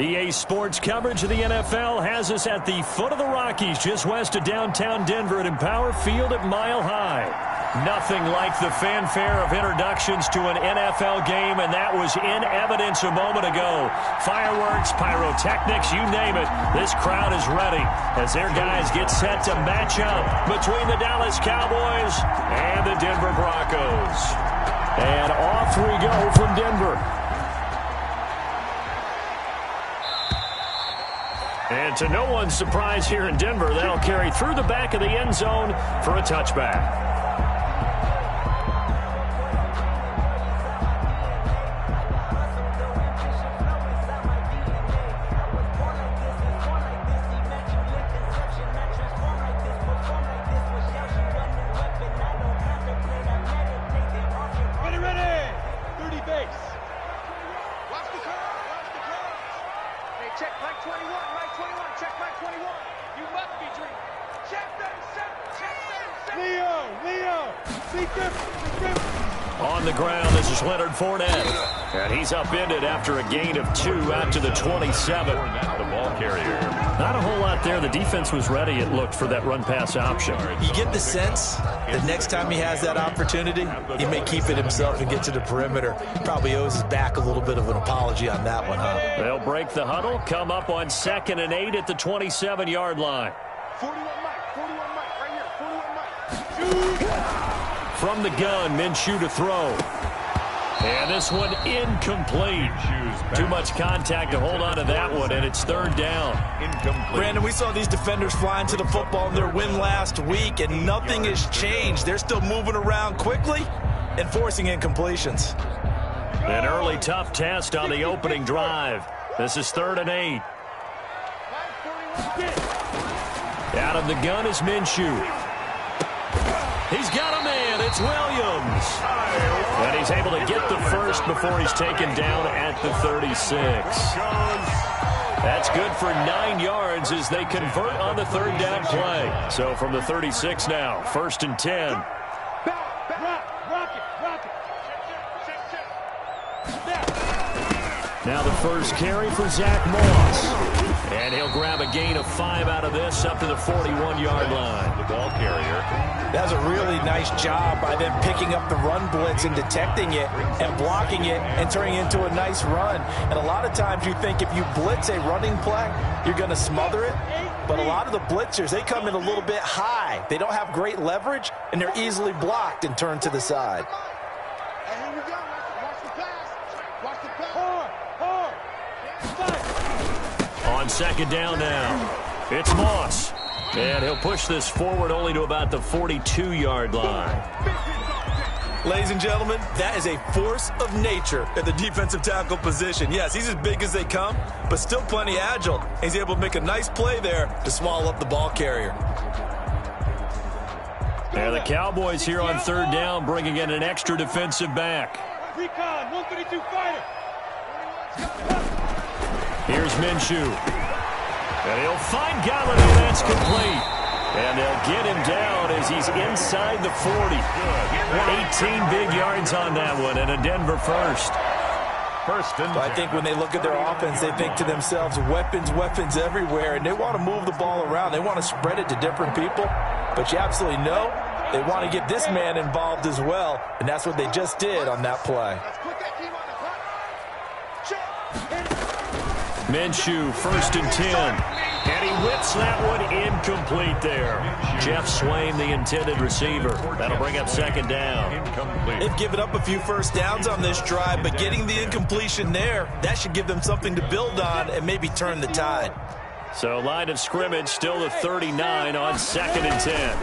EA Sports coverage of the NFL has us at the foot of the Rockies, just west of downtown Denver at Empower Field at Mile High. Nothing like the fanfare of introductions to an NFL game, and that was in evidence a moment ago. Fireworks, pyrotechnics, you name it. This crowd is ready as their guys get set to match up between the Dallas Cowboys and the Denver Broncos. And off we go from Denver. And to no one's surprise here in Denver, that'll carry through the back of the end zone for a touchback. On the ground, this is Leonard Fournette. And he's upended after a gain of 2 out to the 27. The ball carrier. Not a whole lot there. The defense was ready, it looked, for that run-pass option. You get the sense that next time he has that opportunity, he may keep it himself and get to the perimeter. Probably owes his back a little bit of an apology on that one, huh? They'll break the huddle, come up on 2nd and 8 at the 27-yard line. 41 Mike, right here, 41 Mike. From the gun, Minshew to throw. And this one incomplete. Too much contact to hold on to that one, and it's 3rd down. Brandon, we saw these defenders flying to the football in their win last week, and nothing has changed. They're still moving around quickly and forcing incompletions. An early tough test on the opening drive. This is 3rd and 8. Out of the gun is Minshew. He's got a man. It's Williams. And he's able to get the first before he's taken down at the 36. That's good for 9 yards as they convert on the 3rd down play. So from the 36 now, 1st and 10. Now the first carry for Zach Moss. And he'll grab a gain of 5 out of this up to the 41-yard line. The ball carrier. That's a really nice job by them picking up the run blitz and detecting it and blocking it and turning it into a nice run. And a lot of times you think if you blitz a running play, you're going to smother it. But a lot of the blitzers, they come in a little bit high. They don't have great leverage, and they're easily blocked and turned to the side. On 2nd down now, it's Moss. And he'll push this forward only to about the 42-yard line. Ladies and gentlemen, that is a force of nature at the defensive tackle position. Yes, he's as big as they come, but still plenty agile. He's able to make a nice play there to swallow up the ball carrier. And the Cowboys here on 3rd down, bringing in an extra defensive back. Recon, 132 fighter. Here's Minshew. And he'll find Galladay. That's complete. And they'll get him down as he's inside the 40. 18 big yards on that one, and a Denver first. I think when they look at their offense, they think to themselves, weapons everywhere, and they want to move the ball around. They want to spread it to different people. But you absolutely know they want to get this man involved as well, and that's what they just did on that play. Minshew, 1st and 10. And he whips that one incomplete there. Jeff Swain, the intended receiver. That'll bring up 2nd down. They've given up a few first downs on this drive, but getting the incompletion there, that should give them something to build on and maybe turn the tide. So line of scrimmage still the 39 on 2nd and 10.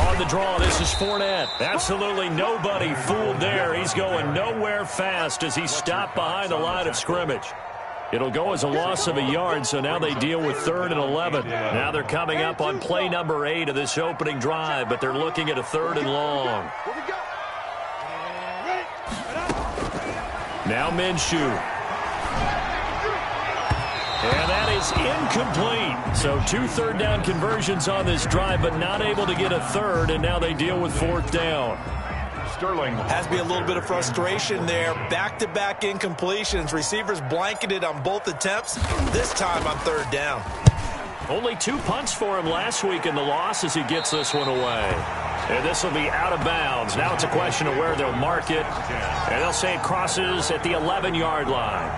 On the draw, this is Fournette. Absolutely nobody fooled there. He's going nowhere fast as he stopped behind the line of scrimmage. It'll go as a loss of a yard, so now they deal with 3rd and 11. Now they're coming up on play number 8 of this opening drive, but they're looking at a 3rd and long. Now Minshew. And that is incomplete. So 2 third down conversions on this drive, but not able to get a 3rd, and now they deal with 4th down. Sterling. Has to be a little bit of frustration there. Back-to-back incompletions. Receivers blanketed on both attempts. This time on third down. Only 2 punts for him last week in the loss as he gets this one away. And this will be out of bounds. Now it's a question of where they'll mark it. And they'll say it crosses at the 11-yard line.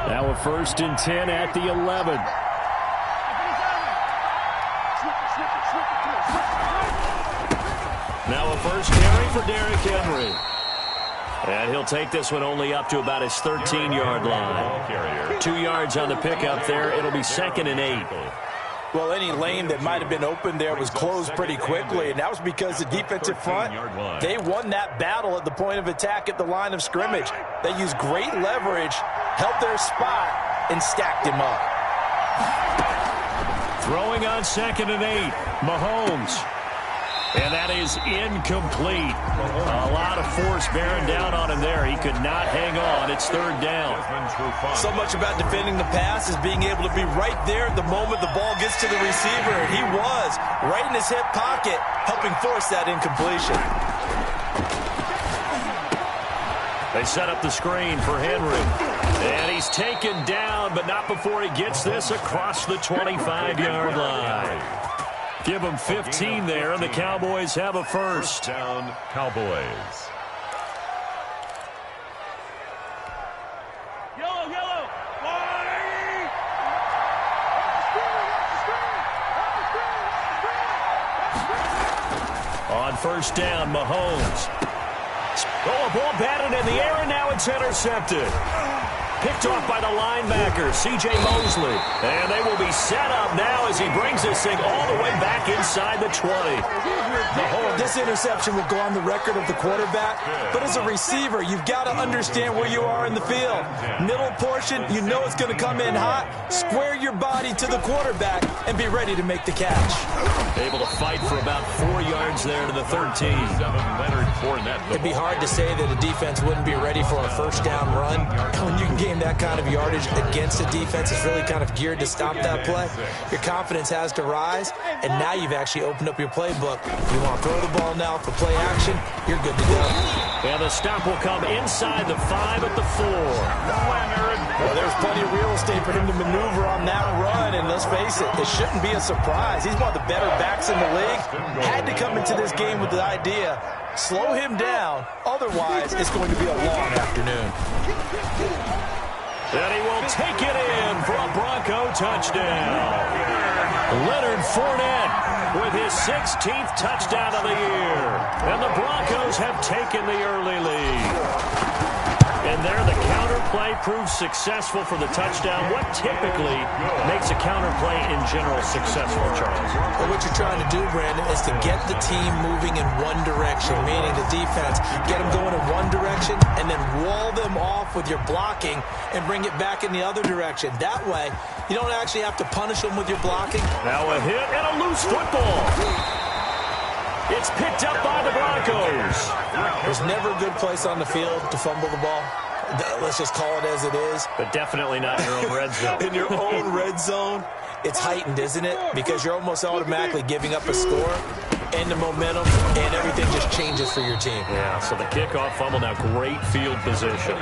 Now a 1st and 10 at the 11. Now a first carry for Derrick Henry. And he'll take this one only up to about his 13-yard line. 2 yards on the pickup there. It'll be 2nd and 8. Well, any lane that might have been open there was closed pretty quickly, and that was because the defensive front, they won that battle at the point of attack at the line of scrimmage. They used great leverage, held their spot, and stacked him up. Throwing on 2nd and 8, Mahomes. And that is incomplete. A lot of force bearing down on him there. He could not hang on. It's 3rd down. So much about defending the pass is being able to be right there at the moment the ball gets to the receiver. And he was right in his hip pocket, helping force that incompletion. They set up the screen for Henry. And he's taken down, but not before he gets this across the 25-yard line. Give them 15 there, and the Cowboys have a first. Down, Cowboys. Yellow. On 1st down, Mahomes. Oh, a ball batted in the air, and now it's intercepted. Picked off by the linebacker, C.J. Mosley. And they will be set up now as he brings this thing all the way back inside the 20. This interception will go on the record of the quarterback, but as a receiver, you've got to understand where you are in the field. Middle portion, you know it's going to come in hot. Square your body to the quarterback and be ready to make the catch. Able to fight for about 4 yards there to the 13. It'd be hard to say that a defense wouldn't be ready for a 1st down run. When you can gain that kind of yardage against a defense that's really kind of geared to stop that play, your confidence has to rise, and now you've actually opened up your playbook. You want to throw the ball now for play action, you're good to go. And the stop will come inside the 5 at the 4. Well, there's plenty of real estate for him to maneuver on that run, and let's face it, it shouldn't be a surprise. He's one of the better backs in the league. Had to come into this game with the idea, slow him down, otherwise it's going to be a long afternoon. And he will take it in for a Bronco touchdown. Leonard Fournette with his 16th touchdown of the year. And the Broncos have taken the early lead. And there the counter play proves successful for the touchdown. What typically makes a counter play in general successful, Charles? Well, what you're trying to do, Brandon, is to get the team moving in one direction, meaning the defense, get them going in one direction and then wall them off with your blocking and bring it back in the other direction. That way, you don't actually have to punish them with your blocking. Now a hit and a loose football. It's picked up by the Broncos. There's never a good place on the field to fumble the ball. Let's just call it as it is. But definitely not in your own red zone. In your own red zone, it's heightened, isn't it? Because you're almost automatically giving up a score and the momentum, and everything just changes for your team. Yeah, so the kickoff fumble, now great field position.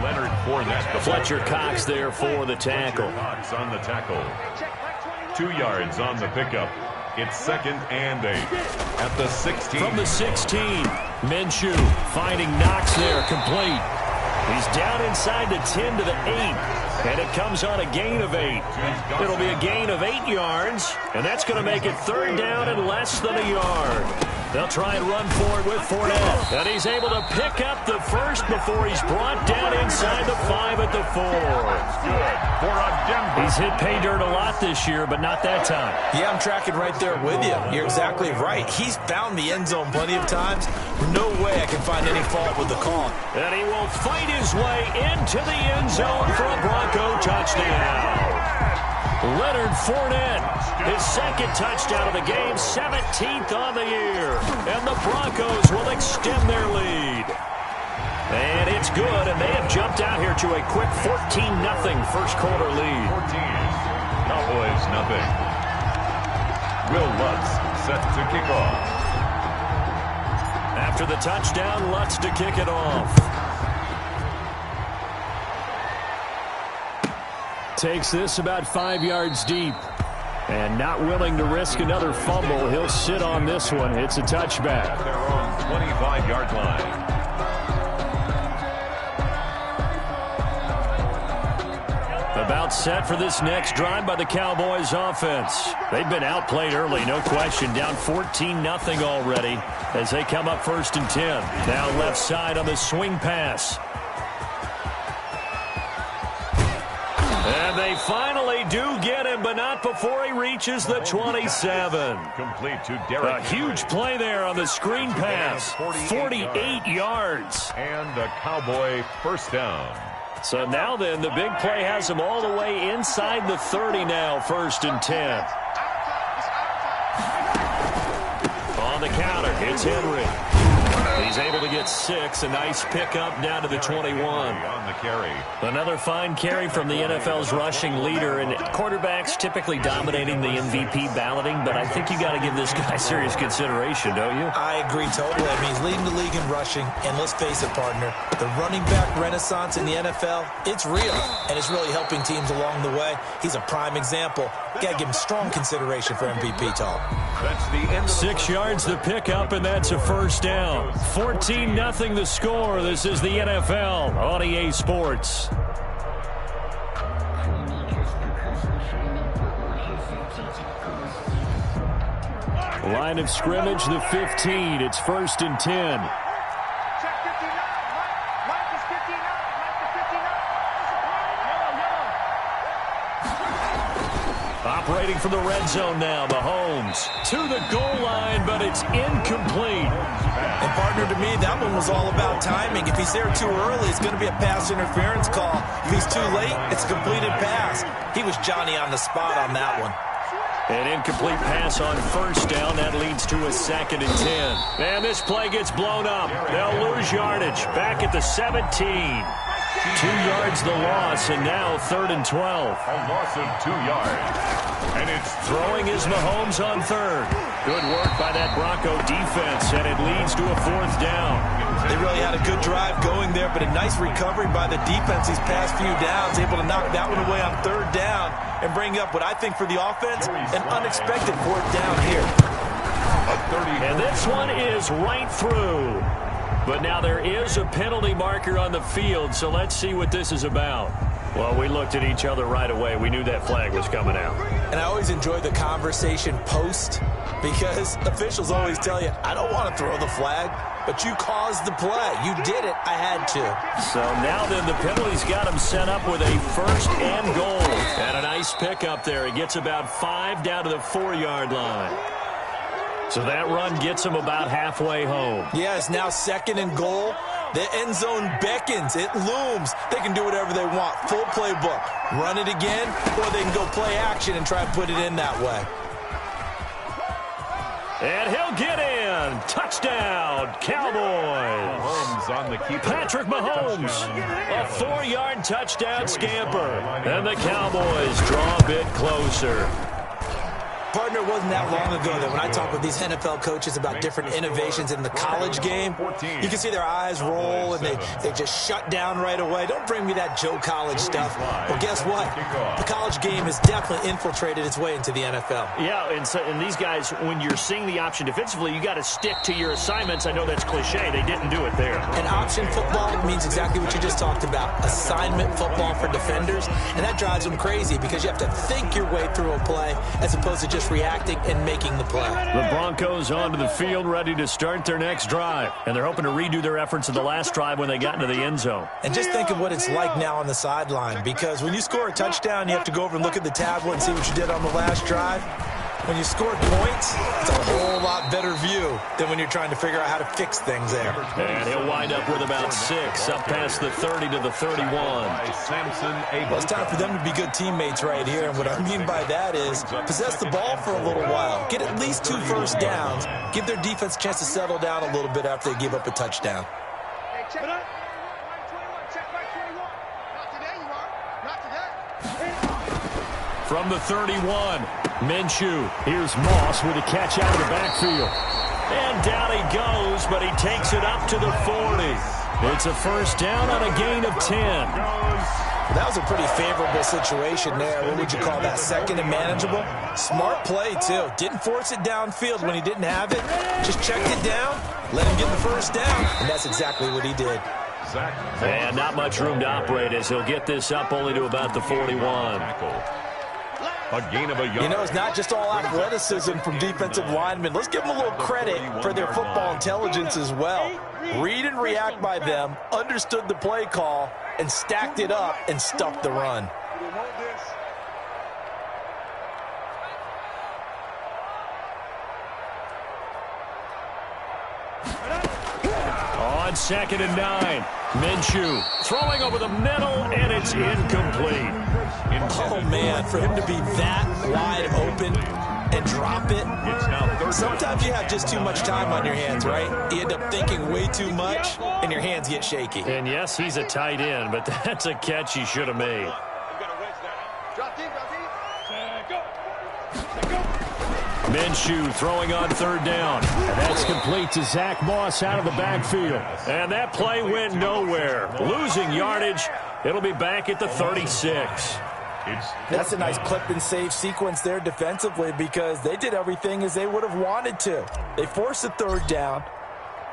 Leonard Fournette. Fletcher Cox there for the tackle. Cox on the tackle. 2 yards on the pickup. It's 2nd and 8 at the 16. From the 16, Minshew finding Knox there, complete. He's down inside the 10 to the 8, and it comes on a gain of 8. It'll be a gain of 8 yards, and that's going to make it 3rd down and less than a yard. They'll try and run for it with Fournette, and he's able to pick up the first before he's brought down inside the 5 at the 4. Good for Denver. He's hit pay dirt a lot this year, but not that time. Yeah, I'm tracking right there with you. You're exactly right. He's found the end zone plenty of times. No way I can find any fault with the call. And he will fight his way into the end zone for a Bronco touchdown. Leonard Fournette, his second touchdown of the game, 17th on the year. And the Broncos will extend their lead. And it's good, and they have jumped out here to a quick 14-0 first quarter lead. 14. Cowboys nothing. Will Lutz set to kick off. After the touchdown, Lutz to kick it off. Takes this about 5 yards deep. And not willing to risk another fumble, he'll sit on this one. It's a touchback. At their own 25-yard line. About set for this next drive by the Cowboys offense. They've been outplayed early, no question. Down 14-0 already as they come up 1st and 10. Now left side on the swing pass. And they finally do get him, but not before he reaches the 27. Complete to Derek. A huge play there on the screen pass. 48 yards. And a Cowboy first down. So now then, the big play has him all the way inside the 30 now, 1st and 10. On the counter, it's Henry. He's able to get 6. A nice pickup down to the 21. On the carry. Another fine carry from the NFL's rushing leader. And quarterbacks typically dominating the MVP balloting, but I think you got to give this guy serious consideration, don't you? I agree totally. I mean, he's leading the league in rushing. And let's face it, partner, the running back renaissance in the NFL, it's real. And it's really helping teams along the way. He's a prime example. Got to give him strong consideration for MVP talk. That's the end of 6 yards the pickup, and that's a first down. 14-0 the score. This is the NFL on EA Sports. Line of scrimmage, the 15. It's 1st and 10. Operating from the red zone now, Mahomes to the goal line, but it's incomplete. And partner, to me, that one was all about timing. If he's there too early, it's going to be a pass interference call. If he's too late, it's a completed pass. He was Johnny on the spot on that one. An incomplete pass on first down. That leads to a 2nd and 10. And this play gets blown up. They'll lose yardage. Back at the 17. 2 yards the loss, and now 3rd and 12. A loss of 2 yards. And it's throwing is Mahomes on 3rd. Good work by that Bronco defense, and it leads to a 4th down. They really had a good drive going there, but a nice recovery by the defense these past few downs, able to knock that one away on 3rd down and bring up what I think for the offense, an unexpected 4th down here. And this one is right through. But now there is a penalty marker on the field, so let's see what this is about. Well, we looked at each other right away. We knew that flag was coming out. And I always enjoy the conversation post because officials always tell you, I don't want to throw the flag, but you caused the play. You did it. I had to. So now then the penalty's got him set up with a 1st and goal. And a nice pickup there. He gets about 5 down to the 4-yard line. So that run gets him about halfway home. Yeah, it's now 2nd and goal. The end zone beckons. It looms. They can do whatever they want. Full playbook. Run it again, or they can go play action and try and put it in that way. And he'll get in. Touchdown, Cowboys. Mahomes on the keeper. Patrick Mahomes. A 4-yard touchdown scamper. And the Cowboys draw a bit closer. Partner, it wasn't that long ago that when I talk with these NFL coaches about different innovations in the college game, you can see their eyes roll and they just shut down right away. Don't bring me that Joe College stuff. Well, guess what? The college game has definitely infiltrated its way into the NFL. Yeah, and these guys, when you're seeing the option defensively, you got to stick to your assignments. I know that's cliche. They didn't do it there. And option football means exactly what you just talked about. Assignment football for defenders. And that drives them crazy because you have to think your way through a play as opposed to just reacting and making the play. The Broncos onto the field ready to start their next drive. And they're hoping to redo their efforts of the last drive when they got into the end zone. And just think of what it's like now on the sideline, because when you score a touchdown, you have to go over and look at the tablet and see what you did on the last drive. When you score points, it's a whole lot better view than when you're trying to figure out how to fix things there. And he'll wind up with about 6 up past the 30 to the 31. Well, it's time for them to be good teammates right here. And what I mean by that is possess the ball for a little while. Get at least 2 first downs. Give their defense a chance to settle down a little bit after they give up a touchdown. From the 31, Minshew. Here's Moss with a catch out of the backfield. And down he goes, but he takes it up to the 40. It's a first down on a gain of 10. That was a pretty favorable situation there. What would you call that? Second and manageable? Smart play, too. Didn't force it downfield when he didn't have it. Just checked it down, let him get the first down, and that's exactly what he did. And not much room to operate as he'll get this up only to about the 41. A gain of a yard. You know, it's not just all athleticism from defensive linemen. Let's give them a little credit for their football intelligence as well. Read and react by them, understood the play call, and stacked it up and stuffed the run. On 2nd and 9, Minshew throwing over the middle, and it's incomplete. Oh, man, for him to be that wide open and drop it. Sometimes you have just too much time on your hands, right? You end up thinking way too much, and your hands get shaky. And yes, he's a tight end, but that's a catch he should have made. Minshew throwing on 3rd down. And that's complete to Zach Moss out of the backfield. And that play went nowhere. Losing yardage. It'll be back at the 36. That's a nice clip and save sequence there defensively because they did everything as they would have wanted to. They forced the 3rd down,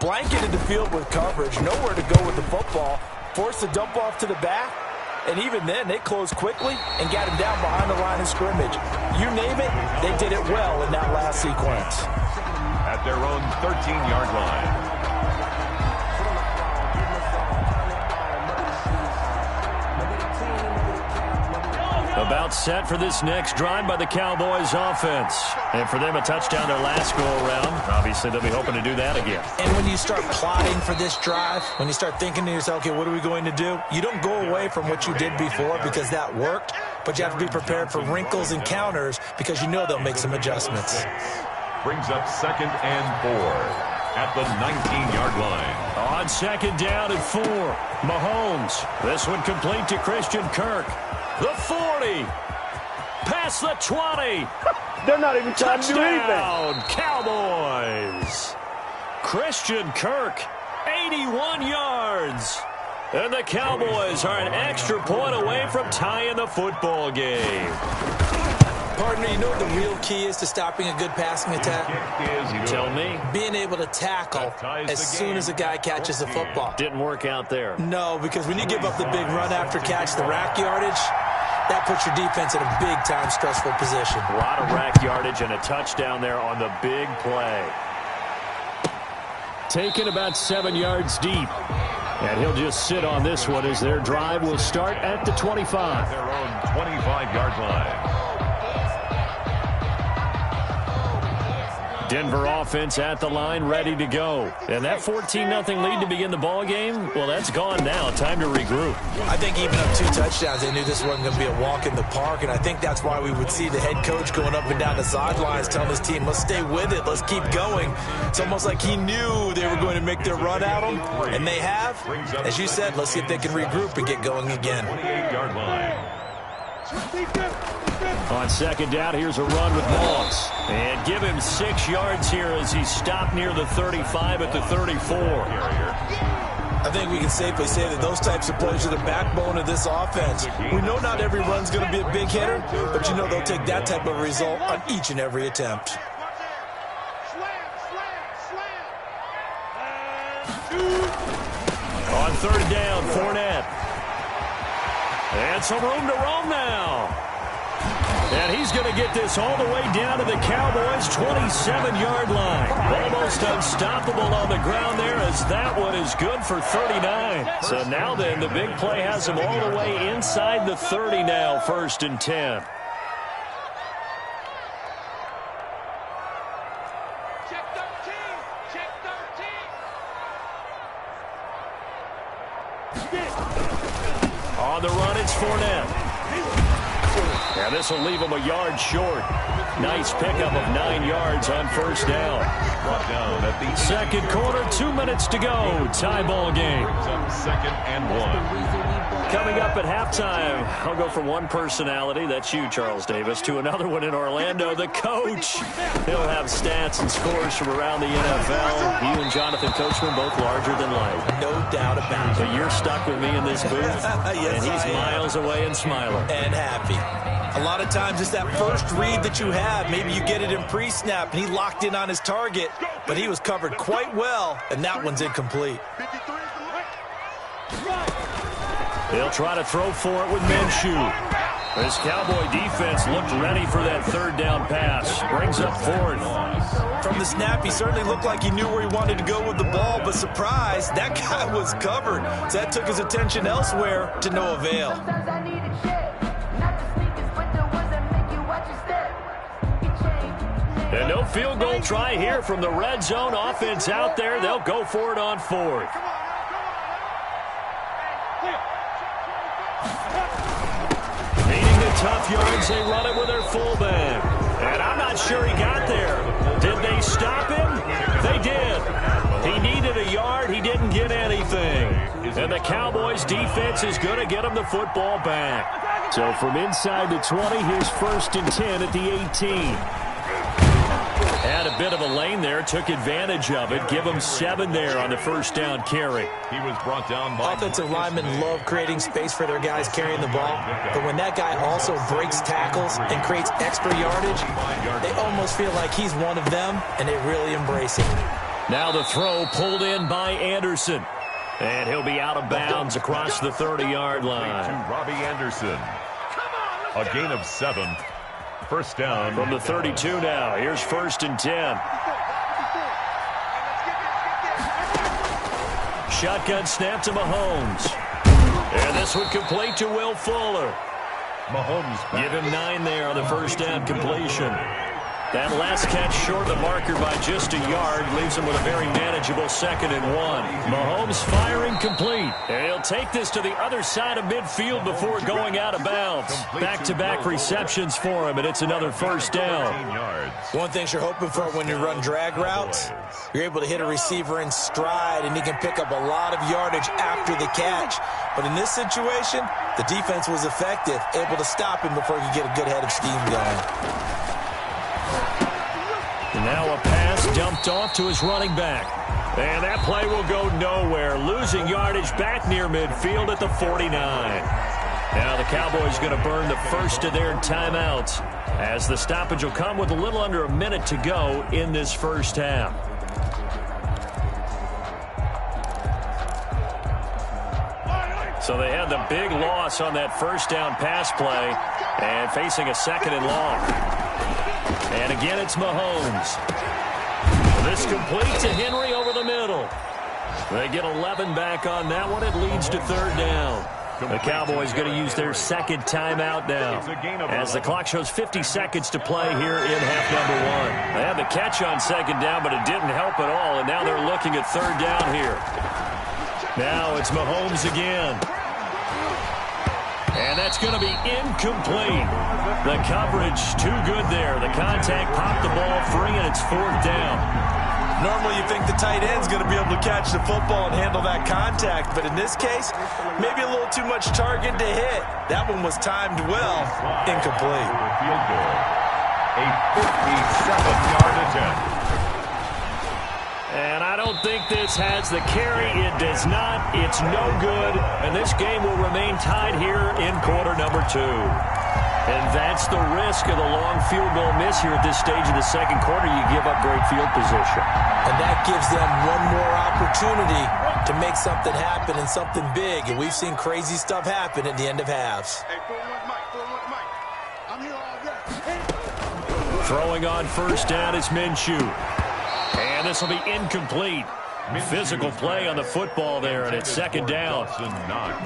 blanketed the field with coverage, nowhere to go with the football, forced the dump off to the back, and even then they closed quickly and got him down behind the line of scrimmage. You name it, they did it well in that last sequence. At their own 13-yard line. About set for this next drive by the Cowboys offense. And for them, a touchdown their last go-around. Obviously, they'll be hoping to do that again. And when you start plotting for this drive, when you start thinking to yourself, okay, what are we going to do? You don't go away from what you did before because that worked, but you have to be prepared for wrinkles and counters because you know they'll make some adjustments. Brings up 2nd and 4 at the 19-yard line. On 2nd down and 4, Mahomes. This one complete to Christian Kirk. The 40, past the 20. They're not even trying to do anything. Touchdown, Cowboys. Christian Kirk, 81 yards. And the Cowboys are an extra point away from tying the football game. Partner, you know what the real key is to stopping a good passing attack? You tell me. Being able to tackle as soon as a guy catches the football. Didn't work out there. No, because when you give up the big run after catch, the rack yardage, that puts your defense in a big-time stressful position. A lot of rack yardage and a touchdown there on the big play. Taken about 7 yards deep. And he'll just sit on this one as their drive will start at the 25. Their own 25-yard line. Denver offense at the line, ready to go. And that 14-0 lead to begin the ball game, well, that's gone now. Time to regroup. I think even up 2 touchdowns, they knew this wasn't going to be a walk in the park, and I think that's why we would see the head coach going up and down the sidelines telling his team, let's stay with it, let's keep going. It's almost like he knew they were going to make their run at him, and they have. As you said, let's see if they can regroup and get going again. 28-yard line. On 2nd down, here's a run with Moss. And give him 6 yards here as he stopped near the 35 at the 34. I think we can safely say that those types of plays are the backbone of this offense. We know not every run's going to be a big hitter, but you know they'll take that type of result on each and every attempt. On 3rd down, Fournette. And some room to roam now. And he's going to get this all the way down to the Cowboys' 27-yard line. Almost unstoppable on the ground there as that one is good for 39. So now then, the big play has him all the way inside the 30 now, 1st and 10. On the run, it's Fournette. And this will leave him a yard short. Nice pickup of 9 yards on first down. Brought down at the Second quarter, 2 minutes to go. Tie ball game. second and 1. Coming up at halftime, I'll go from one personality, that's you, Charles Davis, to another one in Orlando, the coach. He'll have stats and scores from around the NFL. You and Jonathan Coachman, both larger than life. No doubt about it. So you're stuck with me in this booth, Yes, and he's I am. miles away and smiling. And happy. A lot of times it's that first read that you have. Maybe you get it in pre-snap, and he locked in on his target, but he was covered quite well, and that one's incomplete. They'll try to throw for it with Minshew. This Cowboy defense looked ready for that third down pass. Brings up fourth. From the snap, he certainly looked like he knew where he wanted to go with the ball, but surprise, that guy was covered. So that took his attention elsewhere to no avail. And no field goal try here from the red zone. Offense out there. They'll go for it on fourth. Needing the tough yards, they run it with their fullback. And I'm not sure he got there. Did they stop him? They did. He needed a yard. He didn't get anything. And the Cowboys defense is going to get him the football back. So from inside the 20, here's 1st and 10 at the 18. Had a bit of a lane there, took advantage of it. Give him 7 there on the first down carry. He was brought down by... Offensive linemen love creating space for their guys carrying the ball, but when that guy also breaks tackles and creates extra yardage, they almost feel like he's one of them, and they really embrace it. Now the throw pulled in by Anderson. And he'll be out of bounds across the 30-yard line. To Robbie Anderson. A gain of 7. First down. From the 32 now. Here's 1st and 10. Shotgun snap to Mahomes. And this one complete to Will Fuller. Mahomes. Give him 9 there on the first down completion. That last catch short of the marker by just a yard leaves him with a very manageable 2nd and 1. Mahomes firing complete. And he'll take this to the other side of midfield before going out of bounds. Back-to-back receptions for him, and it's another first down. One thing you're hoping for when you run drag routes, you're able to hit a receiver in stride, and he can pick up a lot of yardage after the catch. But in this situation, the defense was effective, able to stop him before he could get a good head of steam going. And now a pass dumped off to his running back. And that play will go nowhere. Losing yardage back near midfield at the 49. Now the Cowboys going to burn the first of their timeouts, as the stoppage will come with a little under a minute to go in this first half. So they had the big loss on that first down pass play, and facing a 2nd and long. And again, it's Mahomes. This complete to Henry over the middle. They get 11 back on that one. It leads to 3rd down. The Cowboys going to use their 2nd timeout now, as the clock shows 50 seconds to play here in half number 1. They had the catch on 2nd down, but it didn't help at all, and now they're looking at 3rd down here. Now it's Mahomes again. And that's going to be incomplete. The coverage too good there. The contact popped the ball free, and it's 4th down. Normally you think the tight end's going to be able to catch the football and handle that contact, but in this case, maybe a little too much target to hit. That one was timed well. Incomplete. Field goal. A 57-yard attempt. And I don't think this has the carry. It does not. It's no good. And this game will remain tied here in quarter number 2. And that's the risk of the long field goal miss here at this stage of the second quarter. You give up great field position. And that gives them one more opportunity to make something happen and something big. And we've seen crazy stuff happen at the end of halves. Throwing on first down is Minshew. And this will be incomplete. Physical play on the football there, and it's 2nd down.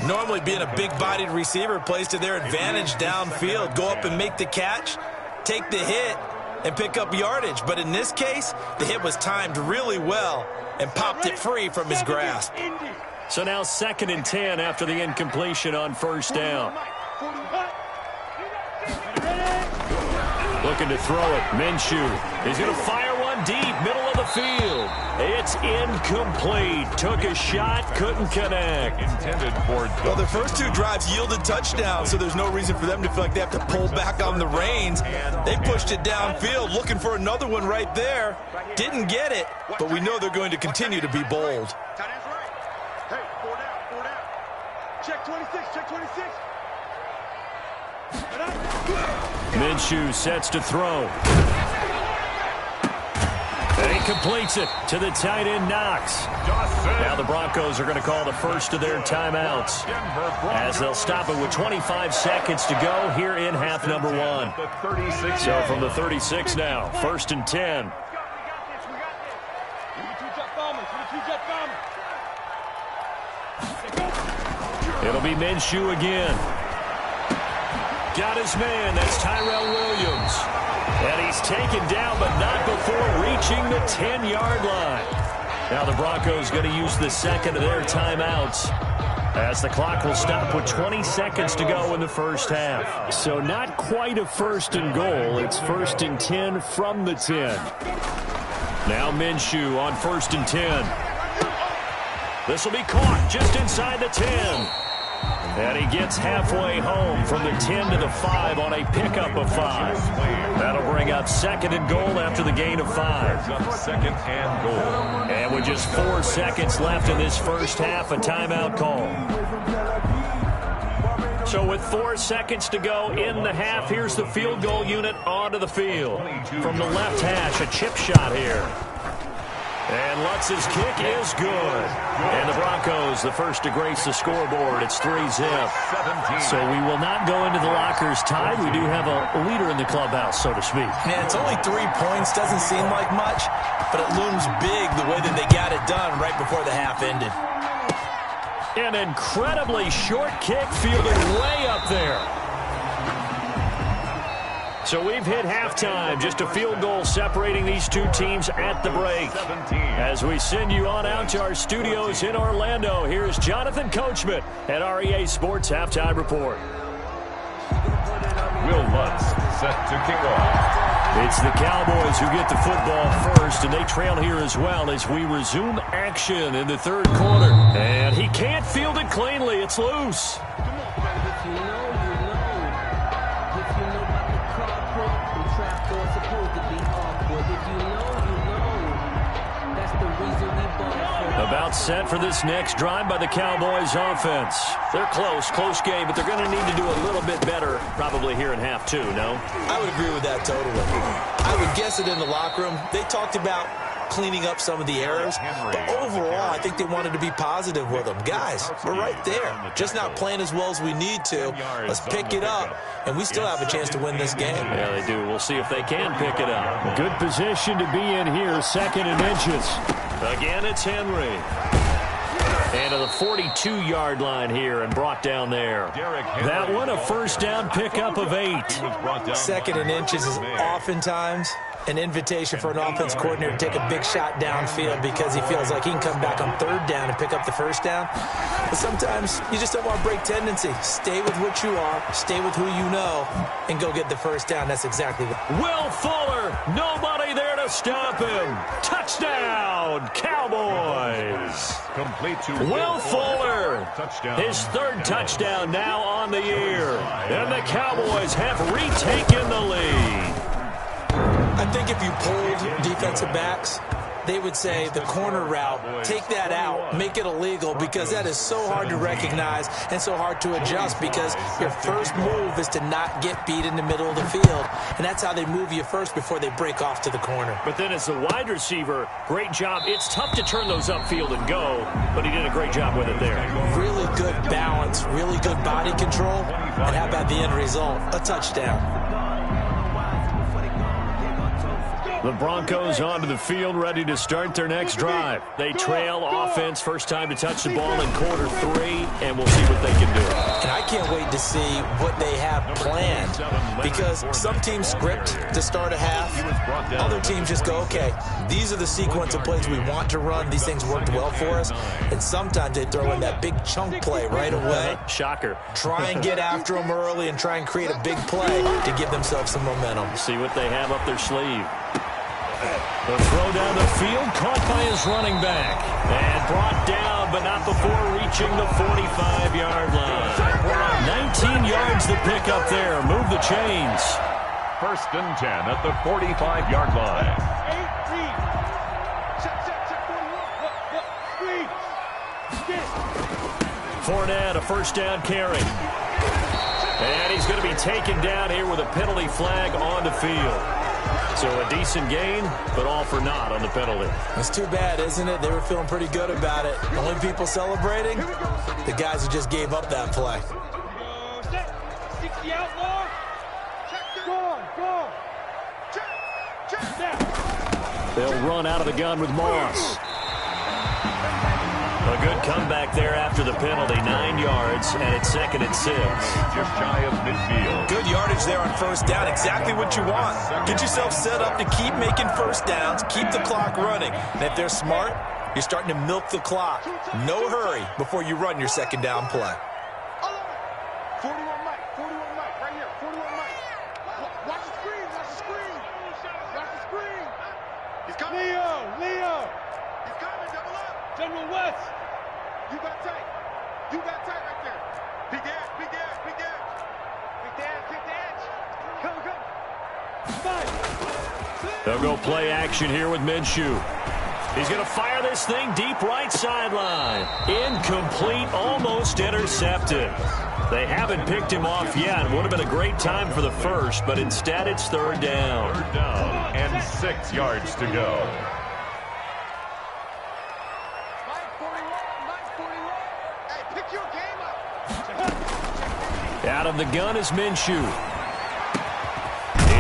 Normally being a big-bodied receiver plays to their advantage downfield. Go up and make the catch, take the hit, and pick up yardage. But in this case, the hit was timed really well and popped it free from his grasp. So now 2nd and 10 after the incompletion on first down. Looking to throw it. Minshew. He's going to fire one deep, middle of the field. It's incomplete. Took a shot, couldn't connect. Intended for well, their first 2 drives yielded touchdowns, so there's no reason for them to feel like they have to pull back on the reins. They pushed it downfield, looking for another one right there. Didn't get it, but we know they're going to continue to be bold. Hey, 4 down. Check 26, check 26. Minshew sets to throw. And he completes it to the tight end, Knox. Now the Broncos are going to call the first of their timeouts as they'll stop it with 25 seconds to go here in half number 1. So from the 36 now, 1st and 10. It'll be Minshew again. Got his man. That's Tyrell Williams. And he's taken down, but not before reaching the 10-yard line. Now the Broncos going to use the second of their timeouts as the clock will stop with 20 seconds to go in the first half. So not quite a 1st and goal. It's 1st and 10 from the 10. Now Minshew on 1st and 10. This will be caught just inside the 10. And he gets halfway home from the 10 to the 5 on a pickup of 5. That'll bring up 2nd and goal after the gain of 5. 2nd and goal. And with just 4 seconds left in this first half, a timeout call. So with 4 seconds to go in the half, here's the field goal unit onto the field. From the left hash, a chip shot here. And Lutz's kick is good. And the Broncos, the first to grace the scoreboard. It's 3-zip. So we will not go into the lockers tied. We do have a leader in the clubhouse, so to speak. Man, it's only 3 points. Doesn't seem like much, but it looms big the way that they got it done right before the half ended. An incredibly short kick fielded way up there. So we've hit halftime, just a field goal separating these 2 teams at the break. As we send you on out to our studios in Orlando, here's Jonathan Coachman at REA Sports Halftime Report. Will Lutz set to kick off. It's the Cowboys who get the football first, and they trail here as well as we resume action in the 3rd quarter. And he can't field it cleanly. It's loose. About set for this next drive by the Cowboys offense. They're close game, but they're going to need to do a little bit better probably here in half 2, no? I would agree with that totally. I would guess it in the locker room. They talked about cleaning up some of the errors, but overall, I think they wanted to be positive with them. Guys, we're right there. Just not playing as well as we need to. Let's pick it up, and we still have a chance to win this game. Yeah, they do. We'll see if they can pick it up. Good position to be in here, 2nd and inches. Again, it's Henry. And to the 42-yard line here and brought down there. That one, a first down pickup of 8. 2nd and inches is oftentimes an invitation for an offense coordinator to take a big shot downfield because he feels like he can come back on 3rd down and pick up the first down. But sometimes you just don't want to break tendency. Stay with what you are, stay with who you know, and go get the first down. That's exactly what. Will Fuller, nobody there to stop him. Touchdown, Cowboys. Complete to Will Fuller, touchdown. his 3rd touchdown now on the year. And the Cowboys have retaken the lead. I think if you polled defensive backs, they would say the corner route, take that out, make it illegal, because that is so hard to recognize and so hard to adjust because your first move is to not get beat in the middle of the field. And that's how they move you first before they break off to the corner. But then as a wide receiver, great job. It's tough to turn those upfield and go, but he did a great job with it there. Really good balance, really good body control, and how about the end result? A touchdown. The Broncos onto the field, ready to start their next drive. They trail offense, first time to touch the ball in quarter 3, and we'll see what they can do. And I can't wait to see what they have planned, because some teams script to start a half. Other teams just go, okay, these are the sequence of plays we want to run. These things worked well for us. And sometimes they throw in that big chunk play right away. Shocker. Try and get after them early and try and create a big play to give themselves some momentum. See what they have up their sleeve. The throw down the field, caught by his running back. And brought down, but not before reaching the 45-yard line. 19 yards to pick up there. Move the chains. 1st and 10 at the 45-yard line. Fournette, a first down carry. And he's going to be taken down here with a penalty flag on the field. So a decent gain, but all for naught on the penalty. It's too bad, isn't it? They were feeling pretty good about it. The only people celebrating, the guys who just gave up that play. 60 outlaw. Go. Check. They'll run out of the gun with Moss. A good comeback there after the penalty, 9 yards, and it's 2nd and 6. Just shy of midfield. Good yardage there on first down, exactly what you want. Get yourself set up to keep making first downs, keep the clock running. And if they're smart, you're starting to milk the clock. No hurry before you run your 2nd down play. 41 Mike, right here, 41 Mike. Watch the screen. He's coming. Leo. He's coming, double up. General West. You got tight right there. Big edge. Big edge. Come. 5. They'll go play action here with Minshew. He's going to fire this thing deep right sideline. Incomplete, almost intercepted. They haven't picked him off yet. Would have been a great time for the first, but instead it's 3rd down. 3rd down and 6 yards to go. Out of the gun is Minshew.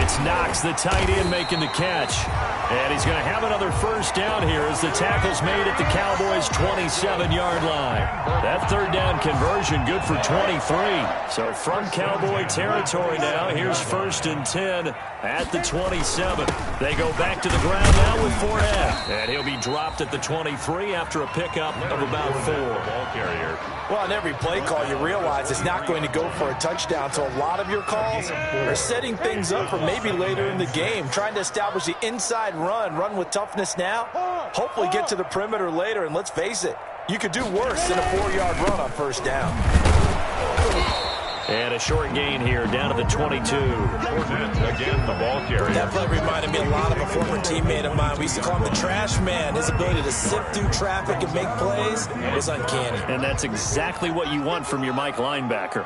It's Knox, the tight end, making the catch. And he's going to have another first down here as the tackle's made at the Cowboys' 27-yard line. That 3rd down conversion good for 23. So from Cowboy territory now, here's 1st and 10 at the 27. They go back to the ground now with Fournette. And he'll be dropped at the 23 after a pickup of about 4. Ball carrier. Well, on every play call, you realize it's not going to go for a touchdown. So a lot of your calls are setting things up for maybe later in the game, trying to establish the inside run with toughness now, hopefully get to the perimeter later. And let's face it, you could do worse than a 4-yard run on first down. And a short gain here, down to the 22. Again, the ball carrier. That play reminded me a lot of a former teammate of mine. We used to call him the trash man. His ability to sift through traffic and make plays was uncanny. And that's exactly what you want from your Mike linebacker.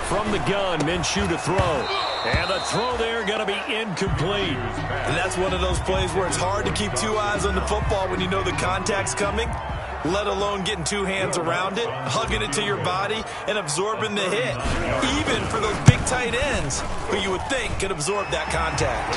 From the gun, Minshew to throw. And the throw there going to be incomplete. And that's one of those plays where it's hard to keep 2 eyes on the football when you know the contact's coming, let alone getting 2 hands around it, hugging it to your body, and absorbing the hit. Even for those big tight ends who you would think could absorb that contact.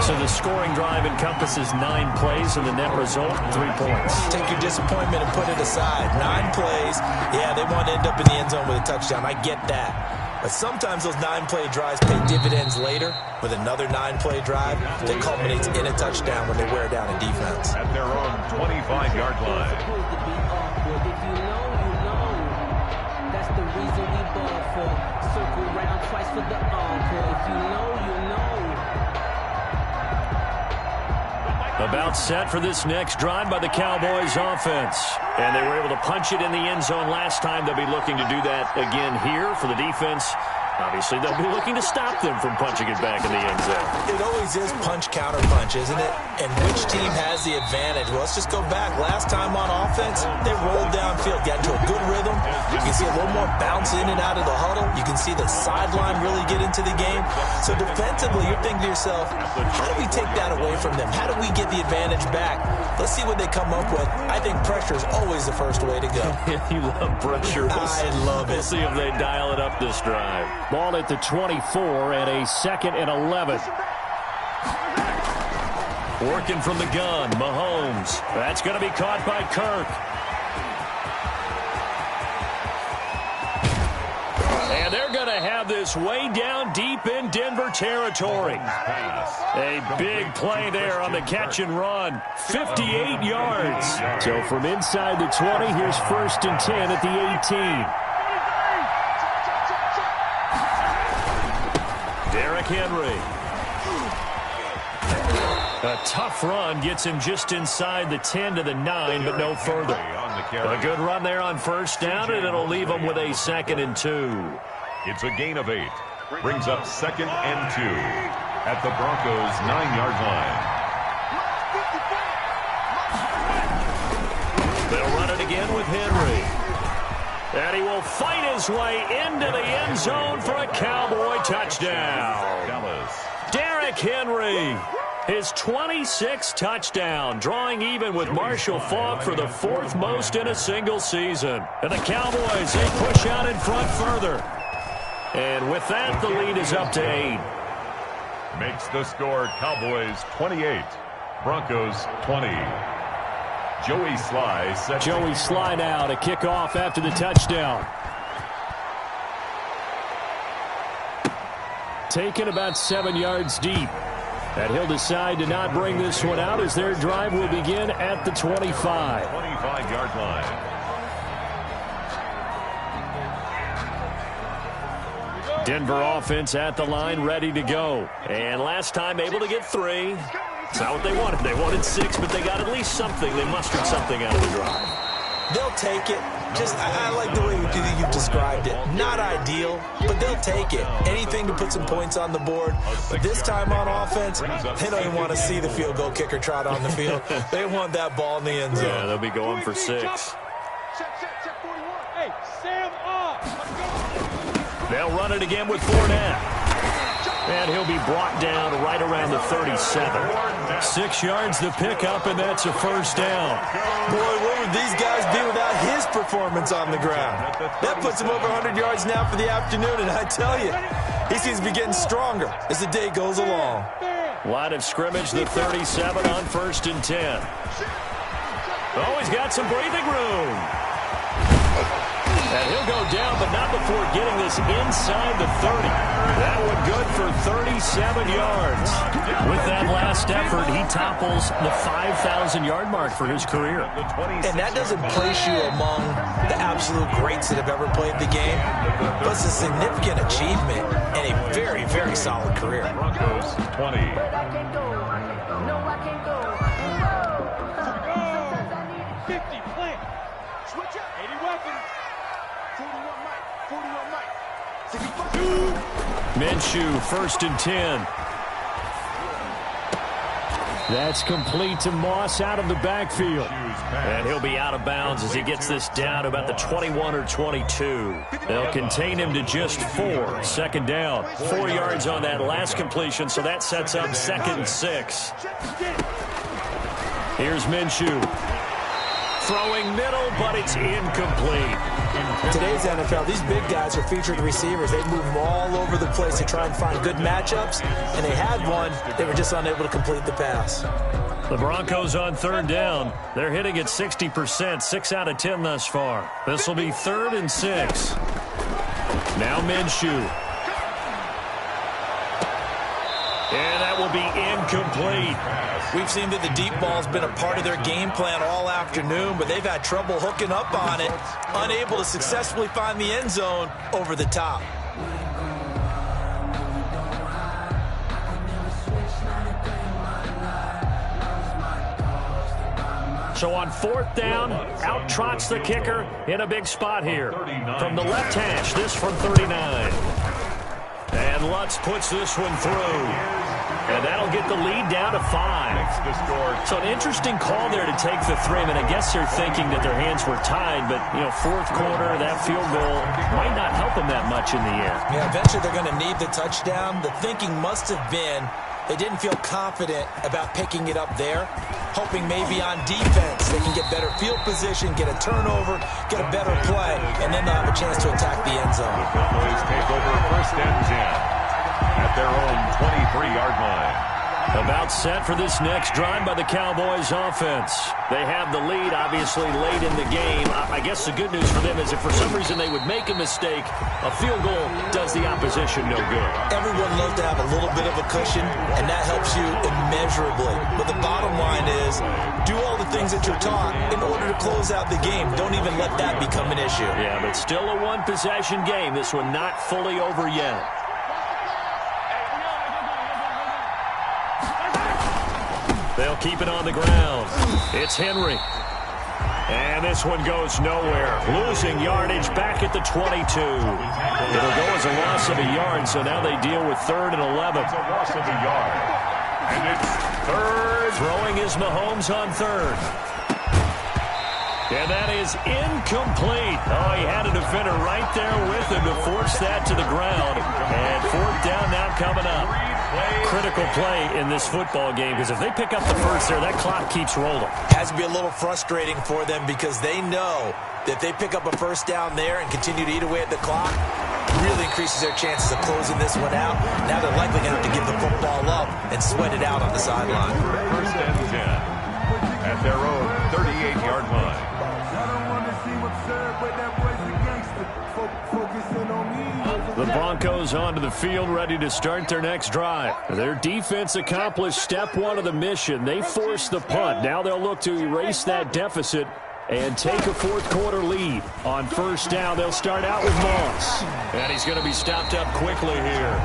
So the scoring drive encompasses 9 plays, and the net result, 3 points. Take your disappointment and put it aside. 9 plays. Yeah, they want to end up in the end zone with a touchdown. I get that. But sometimes those 9-play drives pay dividends later with another 9-play drive that culminates in a touchdown when they wear down a defense. At their own 25-yard line. That's the reason we ball for. Circle round twice for the encore. If you know, you know. About set for this next drive by the Cowboys offense. And they were able to punch it in the end zone last time. They'll be looking to do that again here for the defense. Obviously, they'll be looking to stop them from punching it back in the end zone. It always is punch, counter punch, isn't it? And which team has the advantage? Well, let's just go back. Last time on offense, they rolled downfield, got into a good rhythm. You can see a little more bounce in and out of the huddle. You can see the sideline really get into the game. So defensively, you're thinking to yourself, how do we take that away from them? How do we get the advantage back? Let's see what they come up with. I think pressure is always the first way to go. You love pressure. I love it. We'll see if they dial it up this drive. Ball at the 24 and a 2nd and 11. Working from the gun, Mahomes. That's going to be caught by Kirk. And they're going to have this way down deep in Denver territory. A big play there on the catch and run. 58 yards. So from inside the 20, here's 1st and 10 at the 18. Derrick Henry. A tough run gets him just inside the 10 to the 9, but no further. A good run there on 1st down, and it'll leave him with a 2nd and 2. It's a gain of 8. Brings up 2nd and 2 at the Broncos' 9-yard line. They'll run it again with Henry. And he will fight his way into the end zone for a Cowboy touchdown. Derrick Henry, his 26th touchdown, drawing even with Marshall Faulk for the 4th most in a single season. And the Cowboys, they push out in front further. And with that, the lead is up to 8. Makes the score Cowboys 28, Broncos 20. Joey Sly set. Joey Sly now to kick off after the touchdown. Taken about 7 yards deep. And he'll decide to not bring this one out as their drive will begin at the 25. 25-yard line. Denver offense at the line, ready to go. And last time able to get 3. It's not what they wanted. They wanted 6, but they got at least something. They mustered something out of the drive. They'll take it. Just, I like the way you've described it. Not ideal, but they'll take it. Anything to put some points on the board. But this time on offense, they don't even want to see the field goal kicker trot on the field. They want that ball in the end zone. Yeah, they'll be going for 6. Check 41. Hey, Sam up. They'll run it again with Fournette. And he'll be brought down right around the 37. 6 yards the pickup, and that's a 1st down. Boy, what would these guys be without his performance on the ground? That puts him over 100 yards now for the afternoon, and I tell you, he seems to be getting stronger as the day goes along. Line of scrimmage, the 37 on 1st and 10. Oh, he's got some breathing room. And he'll go down, but not before getting this inside the 30. That one good for 37 yards. With that last effort, he topples the 5,000-yard mark for his career. And that doesn't place you among the absolute greats that have ever played the game, but it's a significant achievement and a very, very solid career. Broncos 20. Minshew, 1st and 10. That's complete to Moss out of the backfield. And he'll be out of bounds as he gets this down to about the 21 or 22. They'll contain him to just 4. 2nd down. 4 yards on that last completion, so that sets up 2nd and 6. Here's Minshew. Throwing middle, but it's incomplete. Today's NFL, these big guys are featured receivers. They move them all over the place to try and find good matchups, and they had one. They were just unable to complete the pass. The Broncos on 3rd down. They're hitting at 60%, 6 out of 10 thus far. This will be 3rd and 6. Now Minshew. And that will be incomplete. We've seen that the deep ball's been a part of their game plan all afternoon, but they've had trouble hooking up on it, unable to successfully find the end zone over the top. So on 4th down, out trots the kicker in a big spot here. From the left hash, this from 39. And Lutz puts this one through. And that'll get the lead down to 5. So an interesting call there to take the 3. I mean, I guess they're thinking that their hands were tied, but, 4th quarter, that field goal might not help them that much in the end. Yeah, eventually they're going to need the touchdown. The thinking must have been, They didn't feel confident about picking it up there, hoping maybe on defense they can get better field position, get a turnover, get a better play, and then they'll have a chance to attack the end zone. The Cowboys take over 1st and 10 at their own 23-yard line. About set for this next drive by the Cowboys offense. They have the lead, obviously, late in the game. I guess the good news for them is if for some reason they would make a mistake, a field goal does the opposition no good. Everyone loves to have a little bit of a cushion, and that helps you immeasurably. But the bottom line is, do all the things that you're taught in order to close out the game. Don't even let that become an issue. Yeah, but still a one-possession game. This one not fully over yet. They'll keep it on the ground. It's Henry. And this one goes nowhere. Losing yardage back at the 22. It'll go as a loss of a yard, so now they deal with 3rd and 11. It's a loss of a yard. And it's 3rd. Throwing is Mahomes on 3rd. And that is incomplete. Oh, he had a defender right there with him to force that to the ground. And 4th down now coming up. Critical play in this football game, because if they pick up the first there, that clock keeps rolling. Has to be a little frustrating for them because they know that if they pick up a 1st down there and continue to eat away at the clock, really increases their chances of closing this one out. Now they're likely going to have to give the football up and sweat it out on the sideline. 1st and 10 at their own 38-yard line. The Broncos onto the field, ready to start their next drive. Their defense accomplished step 1 of the mission. They forced the punt. Now they'll look to erase that deficit and take a 4th quarter lead. On 1st down, they'll start out with Moss. And he's going to be stopped up quickly here.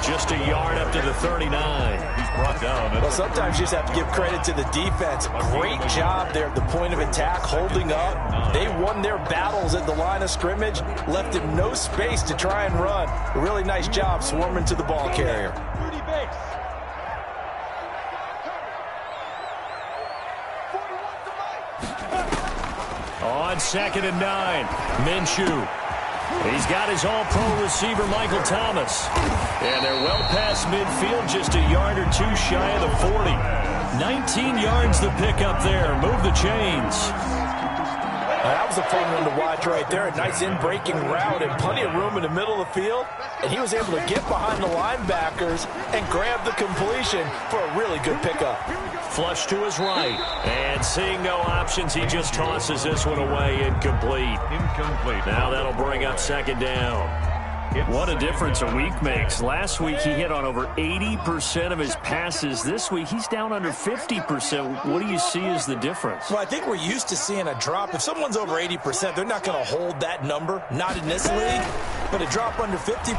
Just a yard up to the 39. He's brought down. Well, sometimes you just have to give credit to the defense. Great job there at the point of attack, holding up. They won their battles at the line of scrimmage, left him no space to try and run. A really nice job swarming to the ball carrier. On 2nd and 9, Minshew. He's got his all-pro receiver, Michael Thomas. And they're well past midfield, just a yard or two shy of the 40. 19 yards the pick up there. Move the chains. That was a fun one to watch right there. A nice in-breaking route and plenty of room in the middle of the field. And he was able to get behind the linebackers and grab the completion for a really good pickup. Flush to his right. And seeing no options, he just tosses this one away. Incomplete. Now that'll bring up 2nd down. What a difference a week makes. Last week he hit on over 80% of his passes. This week he's down under 50%. What do you see as the difference? Well, I think we're used to seeing a drop. If someone's over 80%, they're not going to hold that number. Not in this league. But a drop under 50%,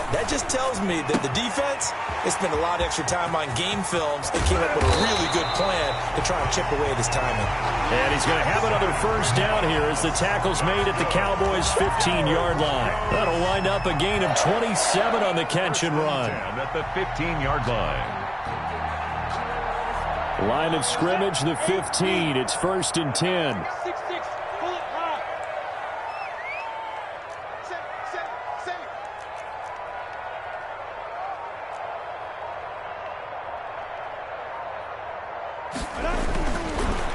that just tells me that the defense has spent a lot of extra time on game films and came up with a really good plan to try and chip away this timing. And he's going to have another 1st down here as the tackle's made at the Cowboys' 15-yard line. That'll wind up a gain of 27 on the catch and run. At the 15-yard line. Line of scrimmage, the 15. It's 1st and 10. 6-6, pull it high. Save.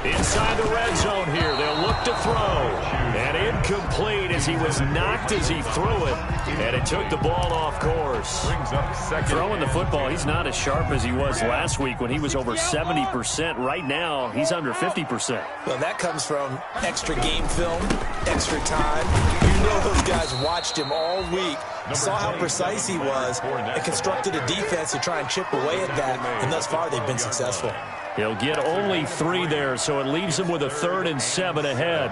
Inside the red zone here, they'll look to throw. And incomplete as he was knocked as he threw it. And it took the ball off course. Brings up 2nd. Throwing the football, he's not as sharp as he was last week when he was over 70%. Right now, he's under 50%. Well, that comes from extra game film, extra time. You know those guys watched him all week, saw how precise he was, and constructed a defense to try and chip away at that. And thus far, they've been successful. He'll get only 3 there, so it leaves him with a 3rd and 7 ahead.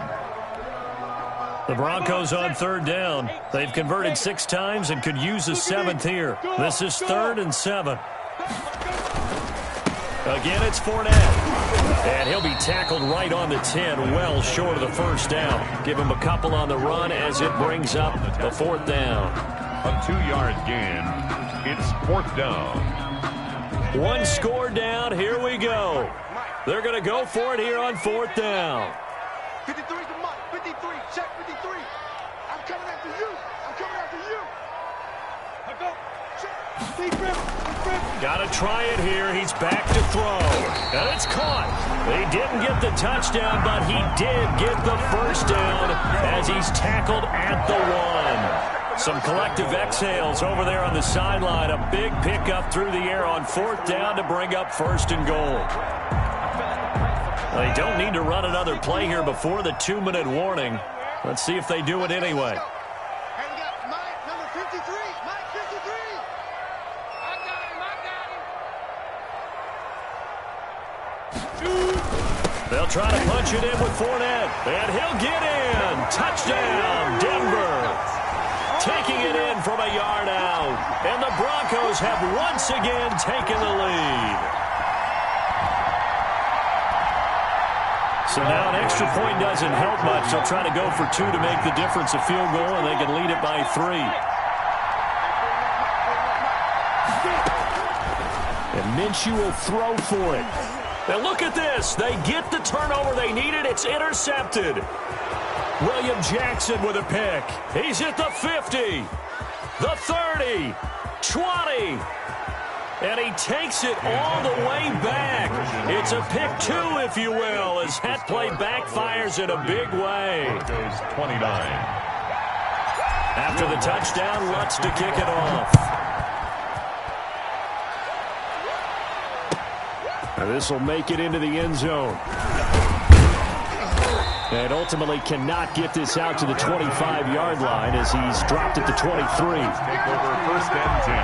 The Broncos on 3rd down. They've converted 6 times and could use a 7th here. This is 3rd and 7. Again, it's Fournette. And he'll be tackled right on the 10, well short of the 1st down. Give him a couple on the run as it brings up the 4th down. A 2-yard gain. It's 4th down. 1 score down. Here we go. They're going to go for it here on 4th down. 53 to Mike. 53. Check 53. I'm coming after you. I go. Got to try it here. He's back to throw. And it's caught. They didn't get the touchdown, but he did get the first down as he's tackled at the 1. Some collective exhales over there on the sideline. A big pickup through the air on 4th down to bring up 1st and goal. They don't need to run another play here before the 2-minute warning. Let's see if they do it anyway. They'll try to punch it in with Fournette, and he'll get in. Touchdown, Denver. Taking it in from a yard out, and the Broncos have once again taken the lead. So now an extra point doesn't help much. They'll try to go for 2 to make the difference a field goal, and they can lead it by 3. And Minshew will throw for it. Now look at this. They get the turnover they needed. It's intercepted. William Jackson with a pick. He's at the 50, the 30, 20. And he takes it all the way back. It's a pick 2, if you will, as that play backfires in a big way. Broncos 29. After the touchdown, Lutz to kick it off. This will make it into the end zone. And ultimately cannot get this out to the 25-yard line as he's dropped at the 23. Take over 1st and 10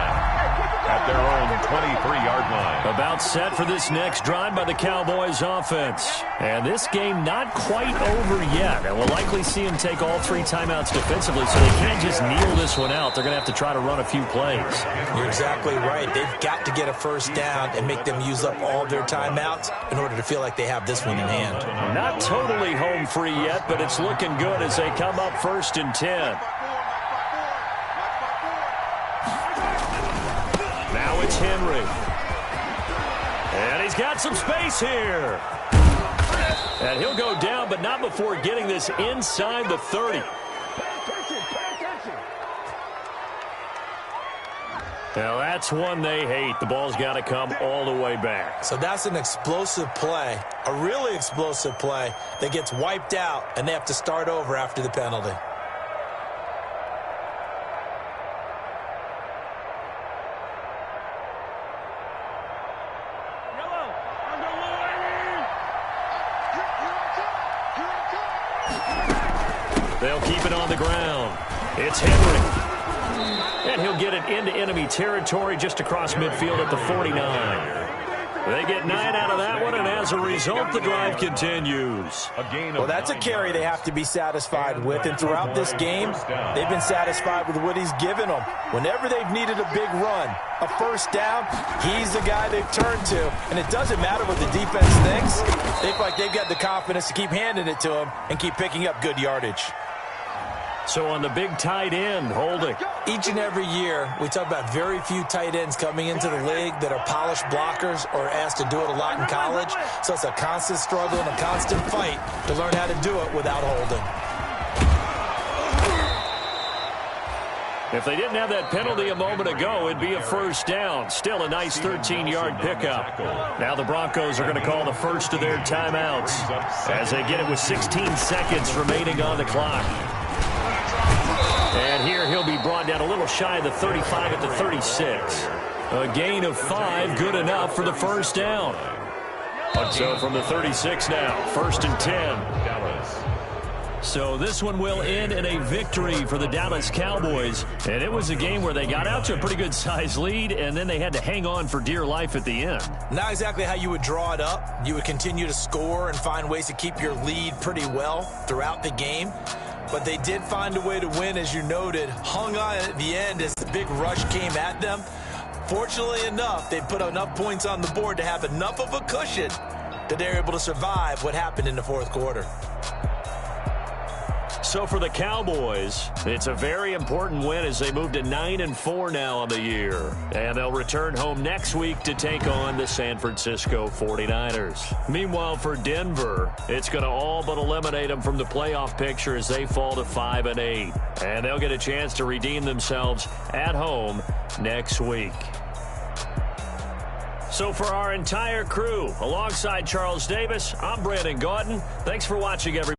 at their own 23-yard line. About set for this next drive by the Cowboys offense. And this game not quite over yet. And we'll likely see him take all 3 timeouts defensively, so they can't just kneel this one out. They're going to have to try to run a few plays. You're exactly right. They've got to get a first down and make them use up all their timeouts in order to feel like they have this one in hand. Not totally home free yet, but it's looking good as they come up 1st and 10. Now it's Henry. And he's got some space here. And he'll go down, but not before getting this inside the 30. Now that's one they hate. The ball's got to come all the way back. So that's an explosive play, a really explosive play that gets wiped out, and they have to start over after the penalty. They'll keep it on the ground. It's Henry. And he'll get it into enemy territory just across midfield at the 49. They get 9 out of that one, and as a result, the drive continues. Well, that's a carry they have to be satisfied with, and throughout this game, they've been satisfied with what he's given them. Whenever they've needed a big run, a first down, he's the guy they've turned to. And it doesn't matter what the defense thinks. They feel like they've got the confidence to keep handing it to him and keep picking up good yardage. So on the big tight end, holding. Each and every year, we talk about very few tight ends coming into the league that are polished blockers or asked to do it a lot in college. So it's a constant struggle and a constant fight to learn how to do it without holding. If they didn't have that penalty a moment ago, it'd be a first down. Still a nice 13-yard pickup. Now the Broncos are going to call the first of their timeouts as they get it with 16 seconds remaining on the clock. And here he'll be brought down a little shy of the 35 at the 36. A gain of 5, good enough for the first down. So from the 36 now, 1st and 10. So this one will end in a victory for the Dallas Cowboys. And it was a game where they got out to a pretty good size lead, and then they had to hang on for dear life at the end. Not exactly how you would draw it up. You would continue to score and find ways to keep your lead pretty well throughout the game. But they did find a way to win, as you noted. Hung on at the end as the big rush came at them. Fortunately enough, they put enough points on the board to have enough of a cushion that they're able to survive what happened in the fourth quarter. So for the Cowboys, it's a very important win as they move to 9-4 now on the year. And they'll return home next week to take on the San Francisco 49ers. Meanwhile, for Denver, it's going to all but eliminate them from the playoff picture as they fall to 5-8. And they'll get a chance to redeem themselves at home next week. So for our entire crew, alongside Charles Davis, I'm Brandon Gaudin. Thanks for watching, everybody.